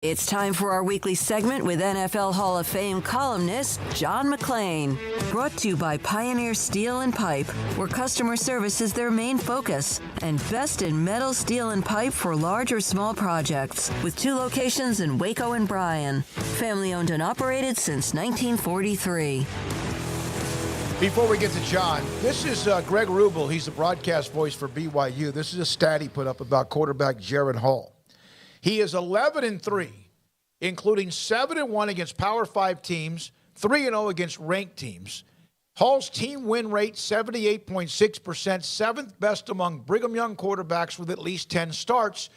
It's time for our weekly segment with NFL Hall of Fame columnist John McClain. Brought to you by Pioneer Steel and Pipe, where customer service is their main focus. And best in metal, steel, and pipe for large or small projects. With 2 locations in Waco and Bryan. Family owned and operated since 1943. Before we get to John, this is Greg Rubel. He's the broadcast voice for BYU. This is a stat he put up about quarterback Jaren Hall. He is 11-3, including 7-1 against Power 5 teams, 3-0 against ranked teams. Hall's team win rate, 78.6%, 7th best among Brigham Young quarterbacks with at least 10 starts,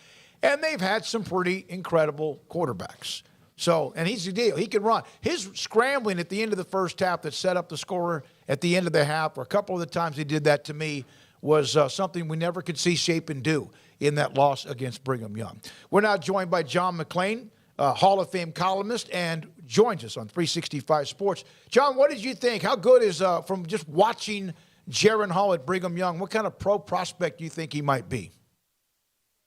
and they've had some pretty incredible quarterbacks. So, and he's the deal. He can run. His scrambling at the end of the first half that set up the scorer at the end of the half, or a couple of the times he did that to me, was something we never could see Shapen do in that loss against Brigham Young. We're now joined by John McClain, Hall of Fame columnist, and joins us on 365 Sports. John, what did you think? How good is, from just watching Jaren Hall at Brigham Young, what kind of pro prospect do you think he might be?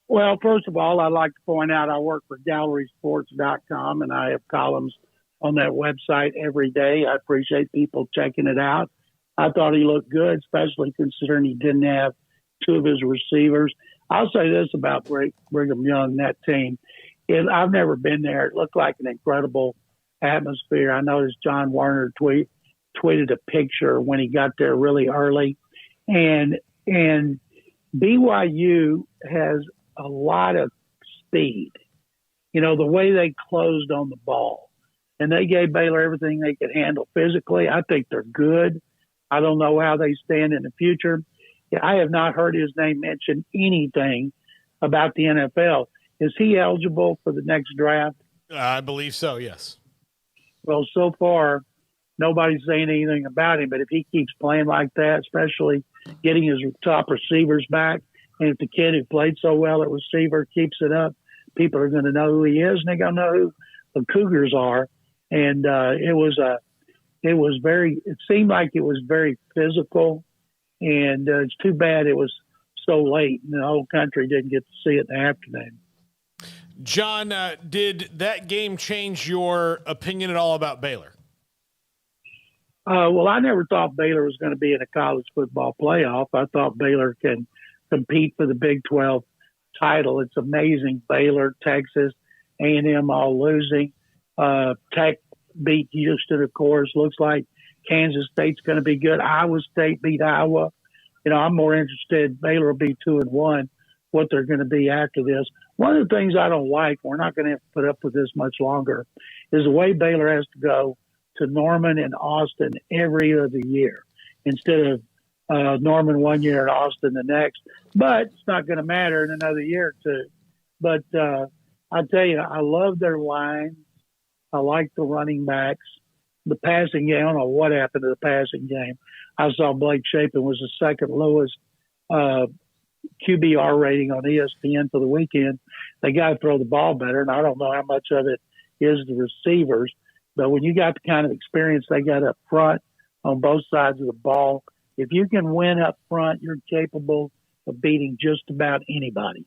Well, first of all, I'd like to point out I work for GallerySports.com, and I have columns on that website every day. I appreciate people checking it out. I thought he looked good, especially considering he didn't have 2 of his receivers. I'll say this about Brigham Young, that team. I've never been there. It looked like an incredible atmosphere. I noticed John Warner tweeted a picture when he got there really early. And BYU has a lot of speed. You know, the way they closed on the ball. And they gave Baylor everything they could handle physically. I think they're good. I don't know how they stand in the future. I have not heard his name mentioned anything about the NFL. Is he eligible for the next draft? I believe so, yes. Well, so far, nobody's saying anything about him. But if he keeps playing like that, especially getting his top receivers back, and if the kid who played so well at receiver keeps it up, people are going to know who he is, and they're going to know who the Cougars are. And it seemed like it was very physical. And it's too bad it was so late and the whole country didn't get to see it in the afternoon. John, did that game change your opinion at all about Baylor? Well, I never thought Baylor was going to be in a college football playoff. I thought Baylor can compete for the Big 12 title. It's amazing. Baylor, Texas, A&M all losing. Tech beat Houston, of course. Looks like Kansas State's going to be good. Iowa State beat Iowa. You know, I'm more interested. Baylor will be 2-1. What they're going to be after this. One of the things I don't like, we're not going to have to put up with this much longer, is the way Baylor has to go to Norman and Austin every other year instead of Norman one year and Austin the next. But it's not going to matter in another year or two. But I tell you, I love their line. I like the running backs. The passing game, I don't know what happened to the passing game. I saw Blake Shapen was the second lowest QBR rating on ESPN for the weekend. They got to throw the ball better, and I don't know how much of it is the receivers. But when you got the kind of experience they got up front on both sides of the ball, if you can win up front, you're capable of beating just about anybody.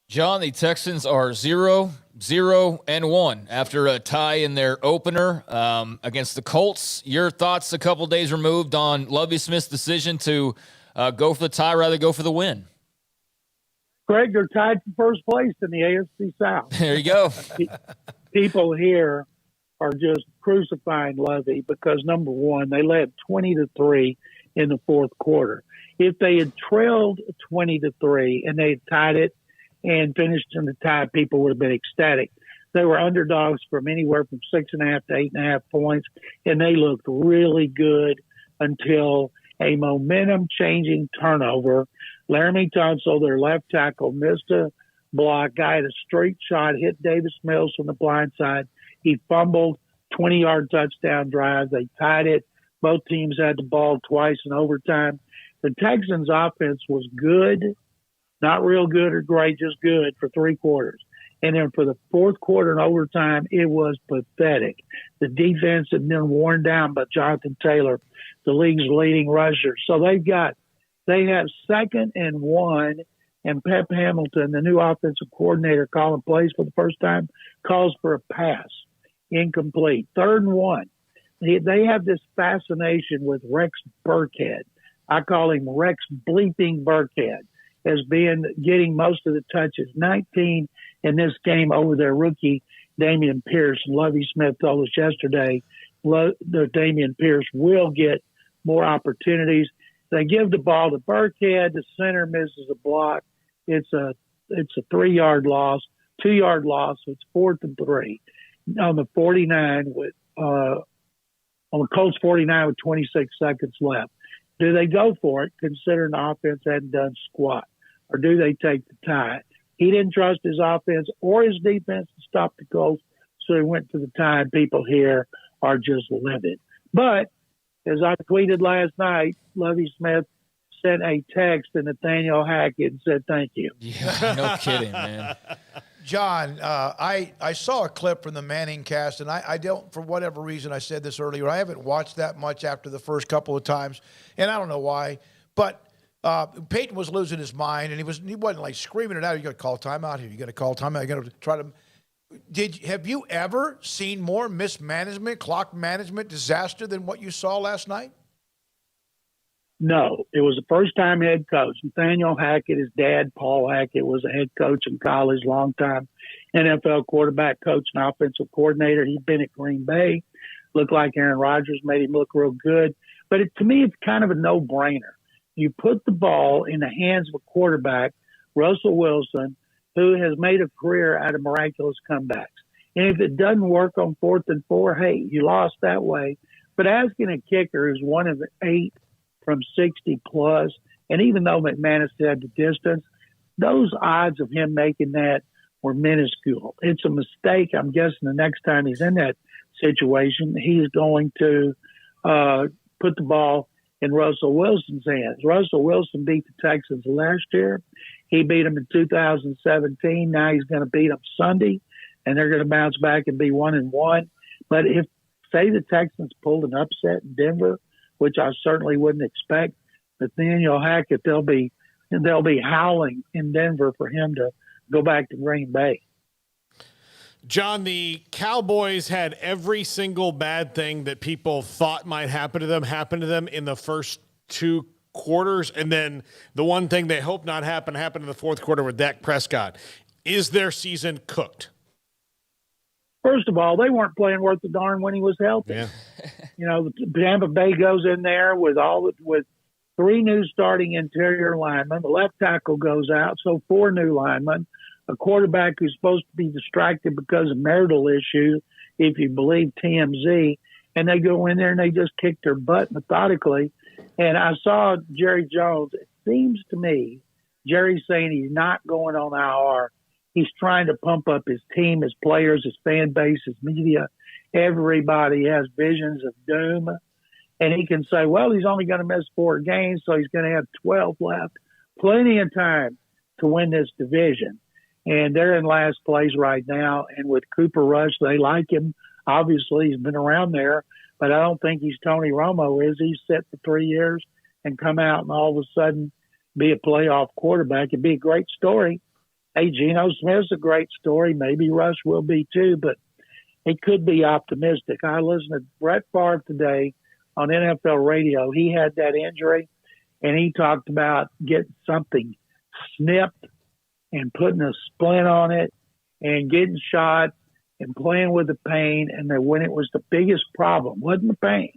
John, the Texans are 0-0-1 after a tie in their opener against the Colts. Your thoughts a couple days removed on Lovie Smith's decision to go for the tie rather go for the win? Greg, they're tied for first place in the AFC South. There you go. People here are just crucifying Lovie because, number one, they led 20-3 in the fourth quarter. If they had trailed 20-3 and they had tied it and finished in the tie, people would have been ecstatic. They were underdogs from anywhere from 6.5 to 8.5 points, and they looked really good until a momentum-changing turnover. Laramie Tunsil, their left tackle, missed a block. Guy had a straight shot, hit Davis Mills from the blind side. He fumbled, 20-yard touchdown drive. They tied it. Both teams had the ball twice in overtime. The Texans' offense was good, not real good or great, just good for 3 quarters. And then for the fourth quarter and overtime, it was pathetic. The defense had been worn down by Jonathan Taylor, the league's leading rusher. So they have 2nd and 1 and Pep Hamilton, the new offensive coordinator calling plays for the first time, calls for a pass, incomplete, 3rd and 1. They have this fascination with Rex Burkhead. I call him Rex Bleeping Burkhead, as being getting most of the touches. 19 in this game over their rookie, Dameon Pierce. And Lovie Smith told us yesterday that Dameon Pierce will get more opportunities. They give the ball to Burkhead. The center misses a block. It's a 3-yard loss, 2-yard loss. So it's 4th and 3 on the 49 on the Colts 49 with 26 seconds left. Do they go for it, considering the offense hadn't done squat, or do they take the tie? He didn't trust his offense or his defense to stop the Colts, so he went to the tie. And people here are just livid. But as I tweeted last night, Lovie Smith sent a text to Nathaniel Hackett and said, "Thank you." Yeah, no kidding, man. John, I saw a clip from the Manning cast, and I don't, for whatever reason, I said this earlier, I haven't watched that much after the first couple of times, and I don't know why, but Peyton was losing his mind, and he wasn't like screaming it out. You got to call timeout here. You got to call timeout. You got to try to. Have you ever seen more mismanagement, clock management, disaster than what you saw last night? No, it was a first-time head coach. Nathaniel Hackett, his dad, Paul Hackett, was a head coach in college, long-time NFL quarterback coach and offensive coordinator. He'd been at Green Bay, looked like Aaron Rodgers, made him look real good. But to me, it's kind of a no-brainer. You put the ball in the hands of a quarterback, Russell Wilson, who has made a career out of miraculous comebacks. And if it doesn't work on 4th and 4, hey, you lost that way. But asking a kicker who's one of the 8 from 60 plus, and even though McManus had the distance, those odds of him making that were minuscule. It's a mistake. I'm guessing the next time he's in that situation, he's going to put the ball in Russell Wilson's hands. Russell Wilson beat the Texans last year. He beat them in 2017. Now he's going to beat them Sunday, and they're going to bounce back and be 1-1. But if, say, the Texans pulled an upset in Denver, which I certainly wouldn't expect, Nathaniel Hackett, they'll be howling in Denver for him to go back to Green Bay. John, the Cowboys had every single bad thing that people thought might happen to them in the first 2 quarters, and then the one thing they hope not happened in the 4th quarter with Dak Prescott. Is their season cooked? First of all, they weren't playing worth the darn when he was healthy. Yeah. You know, Tampa Bay goes in there with 3 new starting interior linemen. The left tackle goes out, so 4 new linemen. A quarterback who's supposed to be distracted because of marital issues, if you believe TMZ, and they go in there and they just kick their butt methodically. And I saw Jerry Jones. It seems to me Jerry's saying he's not going on IR. He's trying to pump up his team, his players, his fan base, his media. Everybody has visions of doom. And he can say, well, he's only going to miss 4 games, so he's going to have 12 left. Plenty of time to win this division. And they're in last place right now. And with Cooper Rush, they like him. Obviously, he's been around there. But I don't think he's Tony Romo, is he? Set for 3 years and come out and all of a sudden be a playoff quarterback. It'd be a great story. Hey, Geno Smith's a great story. Maybe Rush will be too, but it could be optimistic. I listened to Brett Favre today on NFL radio. He had that injury, and he talked about getting something snipped and putting a splint on it and getting shot and playing with the pain. And that when it was the biggest problem, wasn't the pain.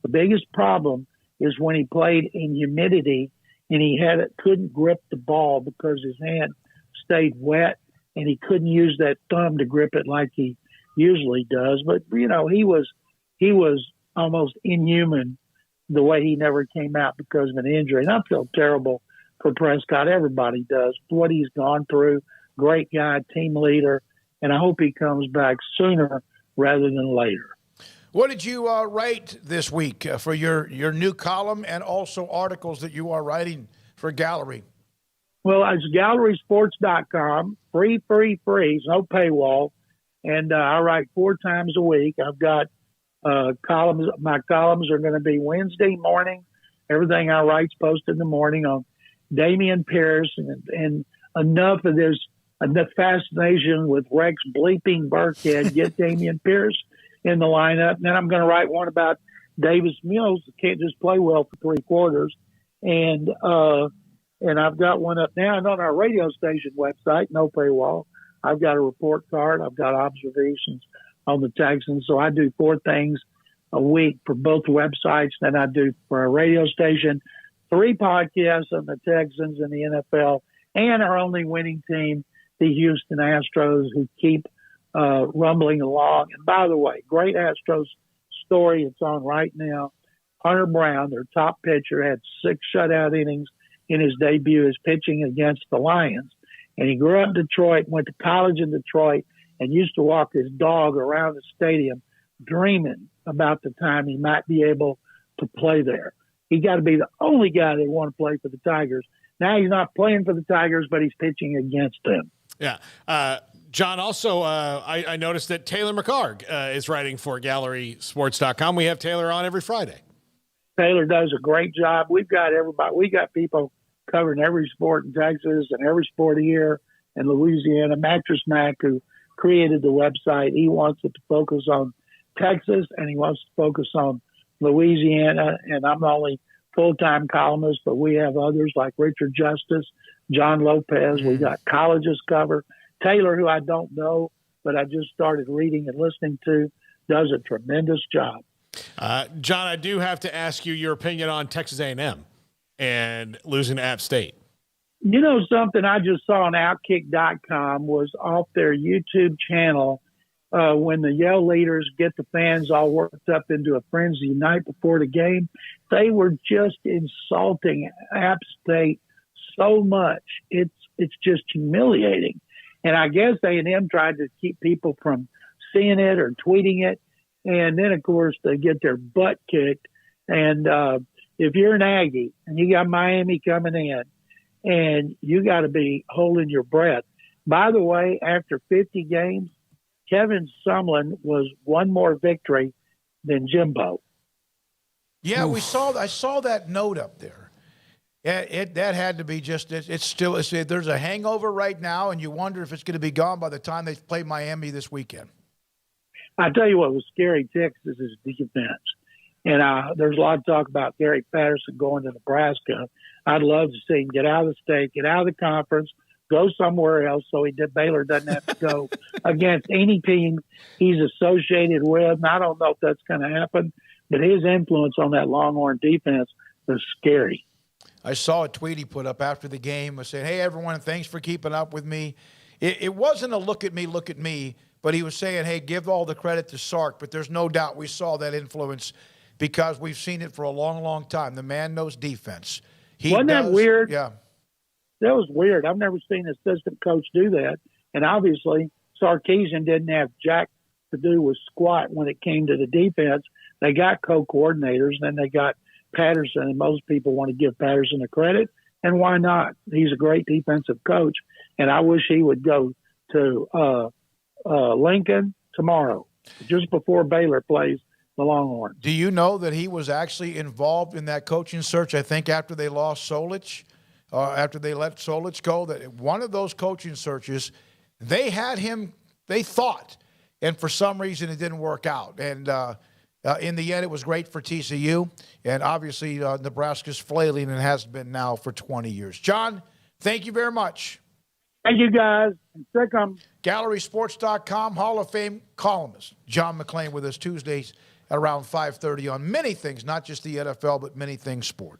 The biggest problem is when he played in humidity and he couldn't grip the ball because his hand stayed wet and he couldn't use that thumb to grip it like he usually does. But, you know, he was almost inhuman the way he never came out because of an injury. And I feel terrible for Prescott. Everybody does. What he's gone through, great guy, team leader, and I hope he comes back sooner rather than later. What did you write this week for your new column and also articles that you are writing for Gallery? Well, it's gallerysports.com, free, no paywall. And I write 4 times a week. I've got columns. My columns are going to be Wednesday morning. Everything I write's posted in the morning on Damian Pierce and enough of this the fascination with Rex bleeping Burkhead. Get Damian Pierce in the lineup. And then I'm going to write one about Davis Mills that can't just play well for 3 quarters. And I've got one up now and on our radio station website, no paywall. I've got a report card. I've got observations on the Texans. So I do 4 things a week for both websites than I do for a radio station, 3 podcasts on the Texans and the NFL, and our only winning team, the Houston Astros, who keep rumbling along. And by the way, great Astros story. It's on right now. Hunter Brown, their top pitcher, had 6 shutout innings in his debut as pitching against the Lions. And he grew up in Detroit, went to college in Detroit, and used to walk his dog around the stadium dreaming about the time he might be able to play there. He got to be the only guy they want to play for the Tigers. Now he's not playing for the Tigers, but he's pitching against them. Yeah. John, also, I noticed that Taylor McCarg is writing for GallerySports.com. We have Taylor on every Friday. Taylor does a great job. We've got everybody. We got people covering every sport in Texas and every sport here in Louisiana. Mattress Mac, who created the website, he wants it to focus on Texas and he wants to focus on Louisiana. And I'm the only full-time columnist, but we have others like Richard Justice, John Lopez. We got colleges covered. Taylor, who I don't know, but I just started reading and listening to, does a tremendous job. John, I do have to ask you your opinion on Texas A&M and losing to App State. You know, something I just saw on Outkick.com was off their YouTube channel when the Yale leaders get the fans all worked up into a frenzy night before the game. They were just insulting App State so much. It's just humiliating. And I guess A&M tried to keep people from seeing it or tweeting it. And then, of course, they get their butt kicked. And if you're an Aggie and you got Miami coming in and you got to be holding your breath. By the way, after 50 games, Kevin Sumlin was one more victory than Jimbo. Yeah, I saw that note up there. Yeah, that had to be just. There's a hangover right now, and you wonder if it's going to be gone by the time they play Miami this weekend. I tell you what was scary, Texas, is defense. And there's a lot of talk about Gary Patterson going to Nebraska. I'd love to see him get out of the state, get out of the conference, go somewhere else so Baylor doesn't have to go against any team he's associated with. And I don't know if that's going to happen, but his influence on that Longhorn defense was scary. I saw a tweet he put up after the game saying, "Hey, everyone, thanks for keeping up with me." It wasn't a look at me, but he was saying, hey, give all the credit to Sark. But there's no doubt we saw that influence because we've seen it for a long, long time. The man knows defense. Wasn't that weird? Yeah. That was weird. I've never seen an assistant coach do that. And obviously, Sarkisian didn't have jack to do with squat when it came to the defense. They got co-coordinators, and then they got Patterson, and most people want to give Patterson the credit. And why not? He's a great defensive coach, and I wish he would go to Lincoln tomorrow, just before Baylor plays the Longhorns. Do you know that he was actually involved in that coaching search, I think, after they lost Solich, after they let Solich go, that one of those coaching searches, they had him, they thought, and for some reason it didn't work out. And in the end, it was great for TCU, and obviously Nebraska's flailing and has been now for 20 years. John, thank you very much. Thank you, guys. Sick 'em. GallerySports.com, Hall of Fame columnist John McClain with us Tuesdays at around 5:30 on many things, not just the NFL, but many things sports.